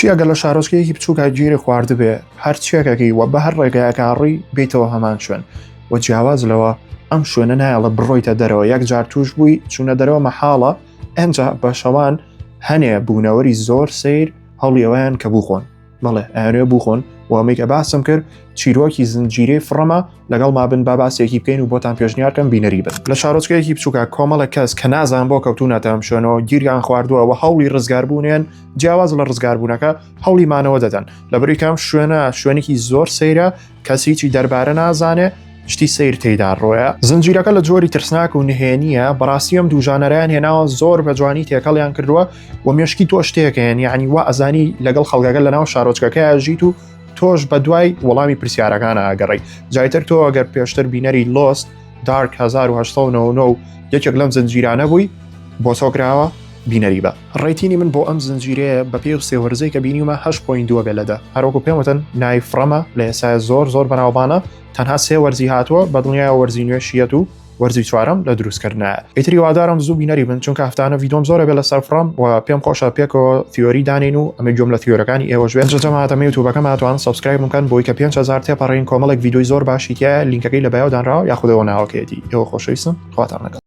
بۆچی ئەگەر لە شارۆچکەیەکی بچووکە گیری خواردبێ هەر چێکەکەی وە بە هەر ڕێگایەکڕی بێتەوە هەمان شوێن وە جیاواز لەوە ئەم شوێنە نایڵە بڕۆیتە دەرەوە یەک جار توش بووی چوونە دەرەوە مەحاڵە ئەنجا بە شەوان هەنێ بوونەوەری زۆر سیر هەڵیەوەیان کە بووخۆن بەڵێ ئەوێ بووخۆن و ئەمەی کە باسم کرد چیرۆکی زنجیرەی فڕەمە لەگەڵ مابن با باسێکی بکەین و بۆتان پێشنیارکەم بینەری بن لە شارۆچکەیەکی بچووکە کۆمەڵە کەس کە نازان بۆ کەوتونەتە ئەم شوێنەوە گیریان خواردووە و هەوڵی ڕزگاربوونیان جیاواز لە ڕزگاربوونەکە هەوڵی مانەوە دەدەن لەبەری کەم شوێنێکی زۆر سەیرە کەسیی دەربارە نازانێ شتی سیر تێیدا ڕۆیە زنجیرەکە لە جۆری ترسناک و نهێنیە بەڕاستی ئەم دووژانەرەیان هێناوە زۆر بە جوانی تێکەڵیان کردووە و مێشکی تۆ شتێکەیەن یعنی وا ئەزانی لەگەڵ خەڵگەکە لە ناو شارۆچکەکە ژیت و تۆش بە دوای وەڵامی پرسیارەکانە ئاگەڕی جایتر تۆ ئەگەر پێشتر بینەری لۆست دارک 1999 یەکێک لەم زنجیرانە بووی بۆ سۆکراوە بینەری بە ڕێتینی من بۆ ئەم زنجیرەیە بە پێ و سێوەرزەی کە بینیمە 8.2 بێ لەدە هەروەکو پێم وتن نای فڕەمە لە ئێستا زۆر بەناوبانە تەنها سێ وەرزی هاتووە بە دڵنیای وەرزی نوێشیەت و وەرزی چوارم لە دروستکردنە ئیتری وادارم زوو بینەری بن چونکە هەفتانە ڤیدۆم زۆرە بێ لەسەر فڕەم و پێم خۆشە پێکەوە تیۆری دانین و ئەمە جۆم لە تیۆرەکانی ئێوە ژوێن جەماعەتە یوتیوبەکەم هاتوان سابسکرایب بکەن بۆی کە 5000 تێپەڕین کۆمەڵێک ڤیدۆی زۆر باشی تایە لینکەکەی لە بایۆدانراوە یاخودەوە ناوەکەیەتی ئێوە خۆشەویستم خواتان لەگەڵ